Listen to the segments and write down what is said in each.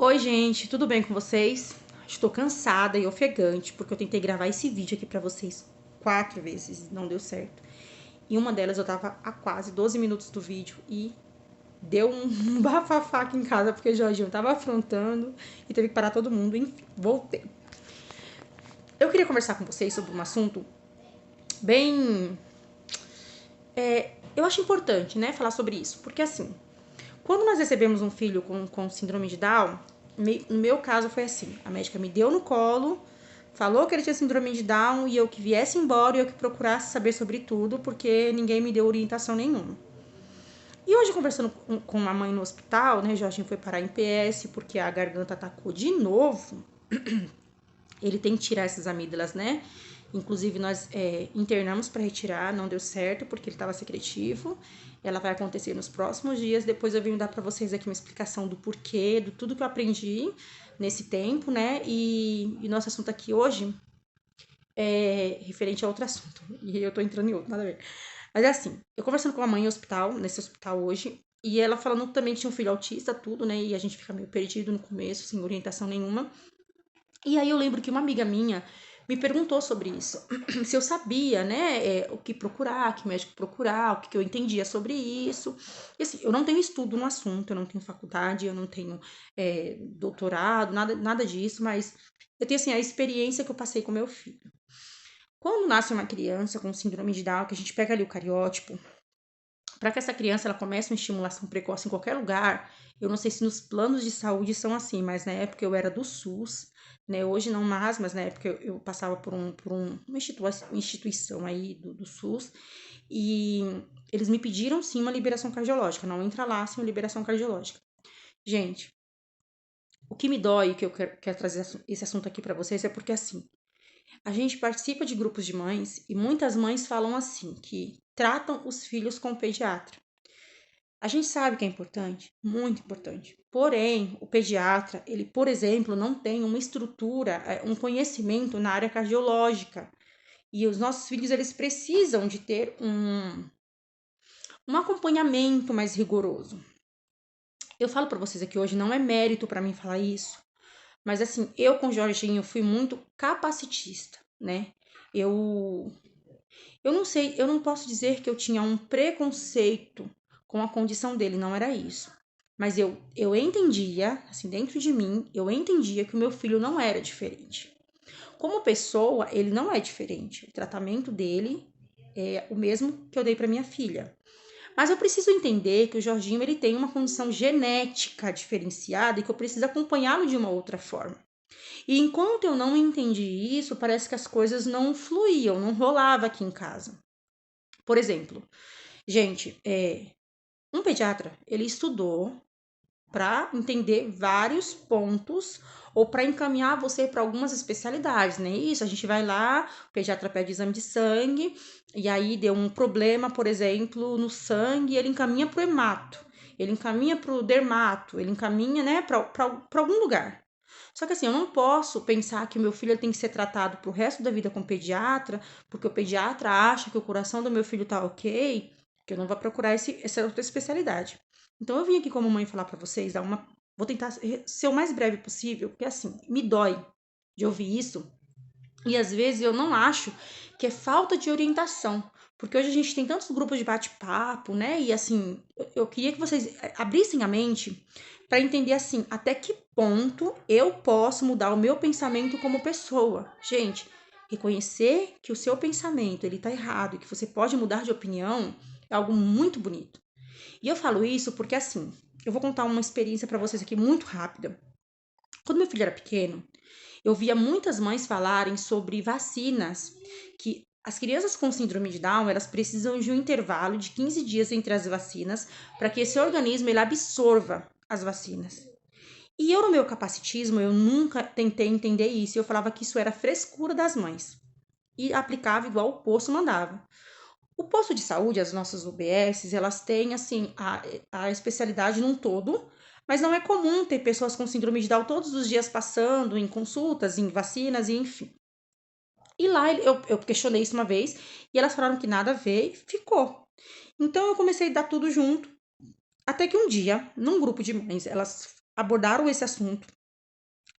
Oi, gente, tudo bem com vocês? Estou cansada e ofegante porque eu tentei gravar esse vídeo aqui pra vocês 4 vezes, não deu certo. E uma delas eu tava a quase 12 minutos do vídeo e deu um bafafá aqui em casa porque o Jorginho tava afrontando e teve que parar todo mundo. Enfim, voltei. Eu queria conversar com vocês sobre um assunto bem. Eu acho importante, né, falar sobre isso, porque assim, quando nós recebemos um filho com síndrome de Down, no meu caso foi assim, a médica me deu no colo, falou que ele tinha síndrome de Down e eu que viesse embora e eu que procurasse saber sobre tudo, porque ninguém me deu orientação nenhuma. E hoje, conversando com uma mãe no hospital, né, Jorginho foi parar em PS porque a garganta atacou de novo. Ele tem que tirar essas amígdalas, né? Inclusive, nós internamos para retirar, não deu certo porque ele estava secretivo. Ela vai acontecer nos próximos dias. Depois eu venho dar para vocês aqui uma explicação do porquê, de tudo que eu aprendi nesse tempo, né? E nosso assunto aqui hoje é referente a outro assunto. E eu tô entrando em outro, nada a ver. Mas é assim, eu conversando com a mãe nesse hospital hoje, e ela falando que também tinha um filho autista, tudo, né? E a gente fica meio perdido no começo, sem orientação nenhuma. E aí eu lembro que uma amiga minha me perguntou sobre isso, se eu sabia, né, o que procurar, que médico procurar, o que eu entendia sobre isso. E assim, eu não tenho estudo no assunto, eu não tenho faculdade, eu não tenho doutorado, nada disso, mas eu tenho assim a experiência que eu passei com meu filho. Quando nasce uma criança com síndrome de Down, que a gente pega ali o cariótipo, para que essa criança ela comece uma estimulação precoce em qualquer lugar, eu não sei se nos planos de saúde são assim, mas na época eu era do SUS, né? Hoje não mais, mas na época eu passava uma instituição aí do SUS e eles me pediram sim uma liberação cardiológica, não entra lá sem uma liberação cardiológica. Gente, o que me dói, que eu quero trazer esse assunto aqui para vocês, é porque assim, a gente participa de grupos de mães e muitas mães falam assim, que tratam os filhos com o pediatra. A gente sabe que é importante, muito importante. Porém, o pediatra, ele, por exemplo, não tem uma estrutura, um conhecimento na área cardiológica. E os nossos filhos, eles precisam de ter um acompanhamento mais rigoroso. Eu falo para vocês aqui hoje, não é mérito para mim falar isso, mas assim, eu com o Jorginho fui muito capacitista, né? Eu eu não sei, eu não posso dizer que eu tinha um preconceito com a condição dele, não era isso. Mas eu entendia, assim, dentro de mim, eu entendia que o meu filho não era diferente. Como pessoa, ele não é diferente. O tratamento dele é o mesmo que eu dei para minha filha. Mas eu preciso entender que o Jorginho ele tem uma condição genética diferenciada e que eu preciso acompanhá-lo de uma outra forma. E enquanto eu não entendi isso, parece que as coisas não fluíam, não rolava aqui em casa. Por exemplo, gente, um pediatra, ele estudou para entender vários pontos ou para encaminhar você para algumas especialidades, né? Isso, a gente vai lá, o pediatra pede exame de sangue, e aí deu um problema, por exemplo, no sangue, ele encaminha para o hemato, ele encaminha para o dermato, ele encaminha, né, para algum lugar. Só que assim, eu não posso pensar que o meu filho tem que ser tratado pro resto da vida com pediatra, porque o pediatra acha que o coração do meu filho tá ok, que eu não vou procurar essa outra especialidade. Então eu vim aqui como mãe falar para vocês, vou tentar ser o mais breve possível, porque assim, me dói de ouvir isso, e às vezes eu não acho que é falta de orientação, porque hoje a gente tem tantos grupos de bate-papo, né? E assim, eu queria que vocês abrissem a mente para entender assim, até que ponto eu posso mudar o meu pensamento como pessoa. Gente, reconhecer que o seu pensamento ele tá errado e que você pode mudar de opinião é algo muito bonito. E eu falo isso porque assim, eu vou contar uma experiência para vocês aqui muito rápida. Quando meu filho era pequeno, eu via muitas mães falarem sobre vacinas, que as crianças com síndrome de Down, elas precisam de um intervalo de 15 dias entre as vacinas para que esse organismo ele absorva as vacinas. E eu, no meu capacitismo, eu nunca tentei entender isso. Eu falava que isso era frescura das mães. E aplicava igual o posto mandava. O posto de saúde, as nossas UBSs, elas têm, assim, a especialidade num todo, mas não é comum ter pessoas com síndrome de Down todos os dias passando em consultas, em vacinas, e enfim. E lá eu questionei isso uma vez, e elas falaram que nada a ver, e ficou. Então eu comecei a dar tudo junto, até que um dia, num grupo de mães, elas abordaram esse assunto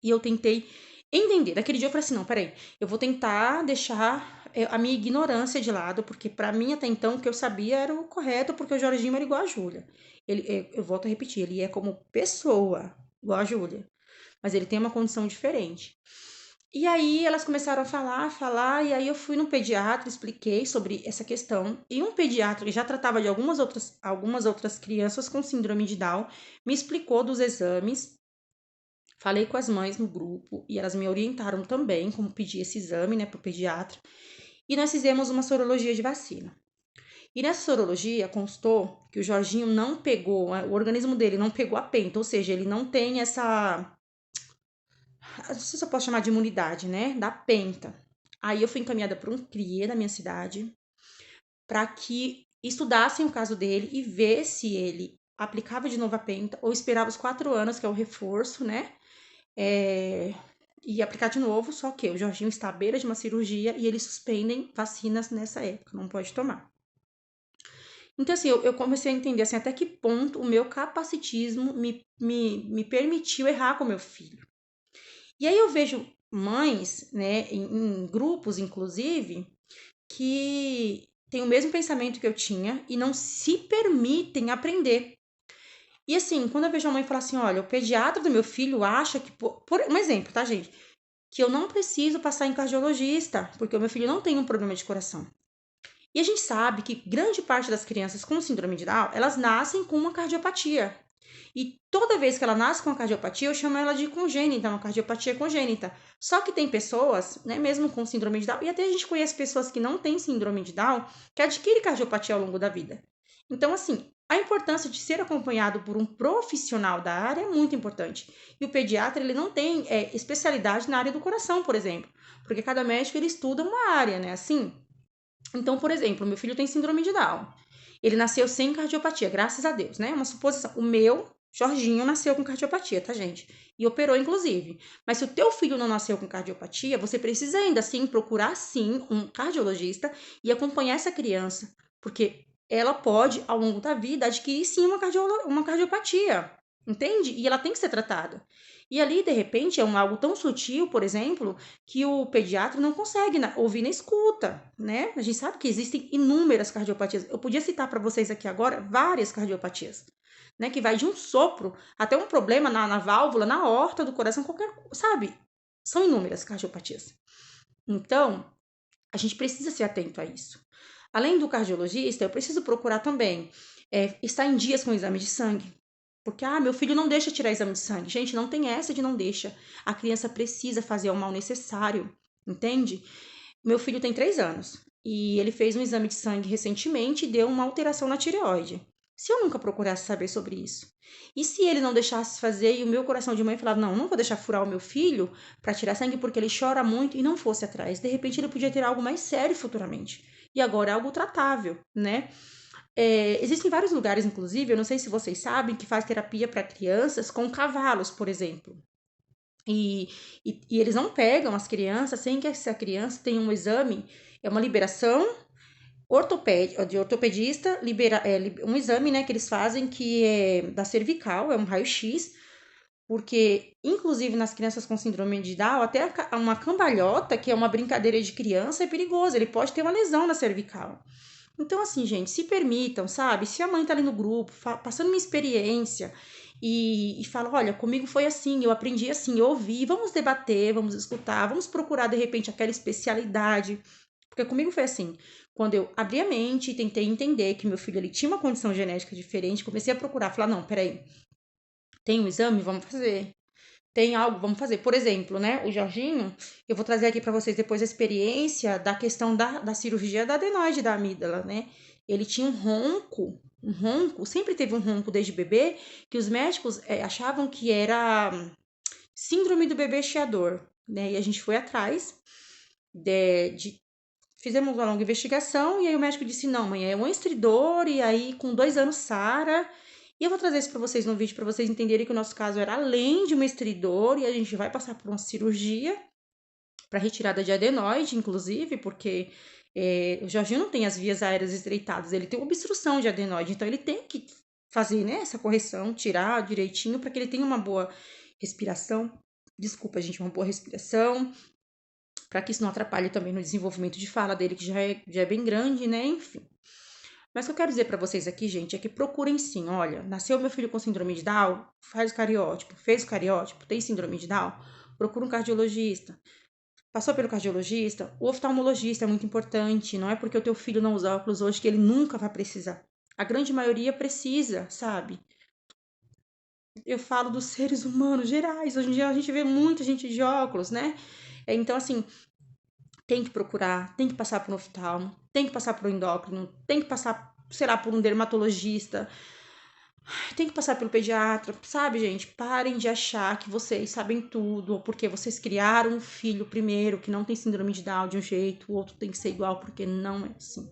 e eu tentei entender. Daquele dia eu falei assim, não, peraí, eu vou tentar deixar a minha ignorância de lado, porque pra mim até então o que eu sabia era o correto, porque o Jorginho era igual a Júlia. Eu volto a repetir, ele é como pessoa igual a Júlia, mas ele tem uma condição diferente. E aí elas começaram a falar, e aí eu fui no pediatra, expliquei sobre essa questão. E um pediatra que já tratava de algumas outras crianças com síndrome de Down me explicou dos exames. Falei com as mães no grupo e elas me orientaram também como pedir esse exame, né, para o pediatra. E nós fizemos uma sorologia de vacina. E nessa sorologia constou que o Jorginho não pegou, o organismo dele não pegou a penta, ou seja, ele não tem essa, não sei se eu posso chamar de imunidade, né, da penta. Aí eu fui encaminhada para um CRIE da minha cidade para que estudassem o caso dele e ver se ele aplicava de novo a penta ou esperava os 4 anos, que é o reforço, né, e aplicar de novo, só que o Jorginho está à beira de uma cirurgia e eles suspendem vacinas nessa época, não pode tomar. Então, assim, eu comecei a entender assim, até que ponto o meu capacitismo me permitiu errar com meu filho. E aí eu vejo mães, né, em grupos, inclusive, que têm o mesmo pensamento que eu tinha e não se permitem aprender. E assim, quando eu vejo a mãe falar assim, olha, o pediatra do meu filho acha que, por um exemplo, tá, gente? Que eu não preciso passar em cardiologista, porque o meu filho não tem um problema de coração. E a gente sabe que grande parte das crianças com síndrome de Down, elas nascem com uma cardiopatia. E toda vez que ela nasce com a cardiopatia, eu chamo ela de congênita, uma cardiopatia congênita. Só que tem pessoas, né, mesmo com síndrome de Down, e até a gente conhece pessoas que não têm síndrome de Down, que adquirem cardiopatia ao longo da vida. Então, assim, a importância de ser acompanhado por um profissional da área é muito importante. E o pediatra, ele não tem especialidade na área do coração, por exemplo. Porque cada médico, ele estuda uma área, né, assim. Então, por exemplo, meu filho tem síndrome de Down. Ele nasceu sem cardiopatia, graças a Deus, né? Uma suposição. O meu, Jorginho, nasceu com cardiopatia, tá, gente? E operou, inclusive. Mas se o teu filho não nasceu com cardiopatia, você precisa ainda assim procurar, sim, um cardiologista e acompanhar essa criança. Porque ela pode, ao longo da vida, adquirir, sim, uma cardiopatia. Entende? E ela tem que ser tratada. E ali, de repente, é algo tão sutil, por exemplo, que o pediatra não consegue ouvir na escuta, né? A gente sabe que existem inúmeras cardiopatias. Eu podia citar para vocês aqui agora várias cardiopatias, né? Que vai de um sopro até um problema na válvula, na aorta do coração, qualquer, sabe? São inúmeras cardiopatias. Então, a gente precisa ser atento a isso. Além do cardiologista, eu preciso procurar também estar em dias com o exame de sangue. Porque, meu filho não deixa tirar exame de sangue. Gente, não tem essa de não deixa. A criança precisa fazer o mal necessário, entende? Meu filho tem 3 anos e ele fez um exame de sangue recentemente e deu uma alteração na tireoide. Se eu nunca procurasse saber sobre isso? E se ele não deixasse fazer e o meu coração de mãe falava, não vou deixar furar o meu filho para tirar sangue porque ele chora muito e não fosse atrás. De repente ele podia ter algo mais sério futuramente. E agora é algo tratável, né? Existem vários lugares, inclusive, eu não sei se vocês sabem, que faz terapia para crianças com cavalos, por exemplo. E eles não pegam as crianças sem que essa criança tenha um exame, é uma liberação de ortopedista, um exame, né, que eles fazem que é da cervical, é um raio-x, porque, inclusive, nas crianças com síndrome de Down, até uma cambalhota, que é uma brincadeira de criança, é perigoso, ele pode ter uma lesão na cervical. Então, assim, gente, se permitam, sabe? Se a mãe tá ali no grupo, passando uma experiência e fala, olha, comigo foi assim, eu aprendi assim, eu ouvi, vamos debater, vamos escutar, vamos procurar, de repente, aquela especialidade. Porque comigo foi assim, quando eu abri a mente e tentei entender que meu filho ele tinha uma condição genética diferente, comecei a procurar, falar, não, peraí, tem um exame? Vamos fazer. Tem algo, vamos fazer. Por exemplo, né, o Jorginho, eu vou trazer aqui para vocês depois a experiência da questão da cirurgia da adenoide da amígdala, né? Ele tinha um ronco, sempre teve um ronco desde bebê, que os médicos achavam que era síndrome do bebê chiador, né? E a gente foi atrás fizemos uma longa investigação e aí o médico disse, não, mãe, é um estridor e aí com 2 anos sara. E eu vou trazer isso para vocês no vídeo para vocês entenderem que o nosso caso era além de um estridor e a gente vai passar por uma cirurgia para retirada de adenoide, inclusive, porque o Jorginho não tem as vias aéreas estreitadas, ele tem obstrução de adenoide, então ele tem que fazer, né, essa correção, tirar direitinho para que ele tenha uma boa respiração. Desculpa, gente, uma boa respiração, para que isso não atrapalhe também no desenvolvimento de fala dele, que já é bem grande, né? Enfim. Mas o que eu quero dizer para vocês aqui, gente, é que procurem sim. Olha, nasceu meu filho com síndrome de Down, faz o cariótipo, fez o cariótipo, tem síndrome de Down, procura um cardiologista. Passou pelo cardiologista, o oftalmologista é muito importante. Não é porque o teu filho não usa óculos hoje que ele nunca vai precisar. A grande maioria precisa, sabe? Eu falo dos seres humanos gerais. Hoje em dia a gente vê muita gente de óculos, né? Então, assim, tem que procurar, tem que passar por um oftalmo, tem que passar por um endócrino, tem que passar, sei lá, por um dermatologista, tem que passar pelo pediatra, sabe, gente? Parem de achar que vocês sabem tudo, ou porque vocês criaram um filho primeiro que não tem síndrome de Down de um jeito, o outro tem que ser igual, porque não é assim.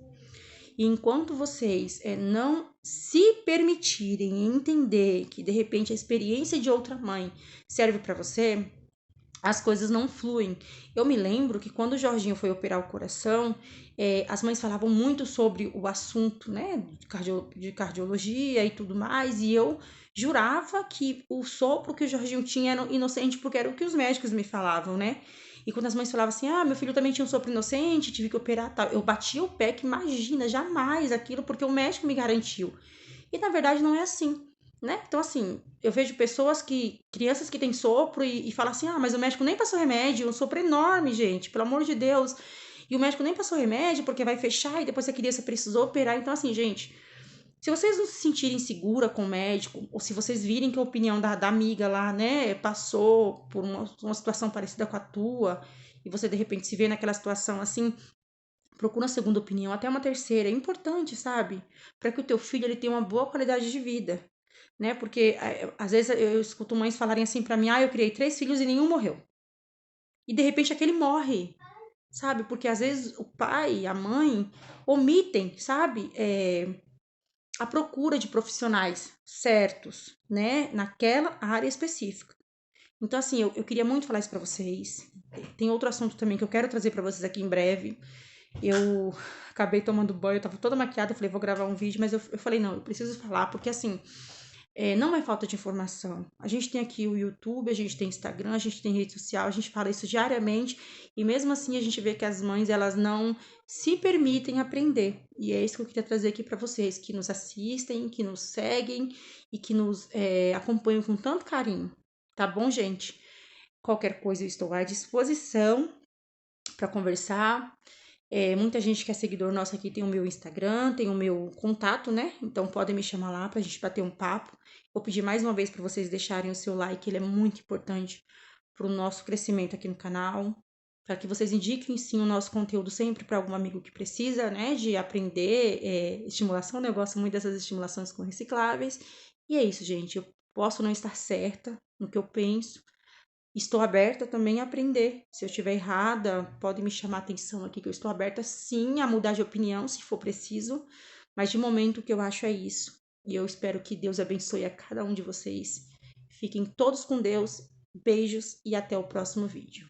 E enquanto vocês não se permitirem entender que de repente a experiência de outra mãe serve para você, as coisas não fluem. Eu me lembro que quando o Jorginho foi operar o coração, as mães falavam muito sobre o assunto, né, de cardiologia e tudo mais, e eu jurava que o sopro que o Jorginho tinha era inocente, porque era o que os médicos me falavam, né? E quando as mães falavam assim, meu filho também tinha um sopro inocente, tive que operar, tal, eu batia o pé que imagina, jamais aquilo, porque o médico me garantiu. E na verdade não é assim, né? Então, assim, eu vejo crianças que têm sopro e falam assim, mas o médico nem passou remédio, um sopro enorme, gente, pelo amor de Deus. E o médico nem passou remédio porque vai fechar e depois a criança precisou operar. Então, assim, gente, se vocês não se sentirem segura com o médico, ou se vocês virem que a opinião da amiga lá, né, passou por uma situação parecida com a tua, e você de repente se vê naquela situação assim, procura uma segunda opinião, até uma terceira. É importante, sabe? Para que o teu filho ele tenha uma boa qualidade de vida, né? Porque às vezes eu escuto mães falarem assim para mim: eu criei 3 filhos e nenhum morreu. E de repente aquele morre, sabe? Porque às vezes o pai, a mãe omitem, sabe? A procura de profissionais certos, né? Naquela área específica. Então, assim, eu queria muito falar isso para vocês. Tem outro assunto também que eu quero trazer para vocês aqui em breve. Eu acabei tomando banho, eu tava toda maquiada, eu falei, vou gravar um vídeo, mas eu falei, não, eu preciso falar, porque assim, não é falta de informação. A gente tem aqui o YouTube, a gente tem Instagram, a gente tem rede social, a gente fala isso diariamente, e mesmo assim a gente vê que as mães, elas não se permitem aprender. E é isso que eu queria trazer aqui para vocês, que nos assistem, que nos seguem e que nos acompanham com tanto carinho. Tá bom, gente? Qualquer coisa eu estou à disposição para conversar. Muita gente que é seguidor nosso aqui tem o meu Instagram, tem o meu contato, né? Então podem me chamar lá pra gente bater um papo. Vou pedir mais uma vez para vocês deixarem o seu like, ele é muito importante para o nosso crescimento aqui no canal. Para que vocês indiquem sim o nosso conteúdo sempre para algum amigo que precisa, né? De aprender estimulação, né? Eu gosto muito dessas estimulações com recicláveis. E é isso, gente. Eu posso não estar certa no que eu penso. Estou aberta também a aprender. Se eu estiver errada, pode me chamar a atenção aqui, que eu estou aberta sim a mudar de opinião, se for preciso. Mas de momento o que eu acho é isso. E eu espero que Deus abençoe a cada um de vocês. Fiquem todos com Deus. Beijos e até o próximo vídeo.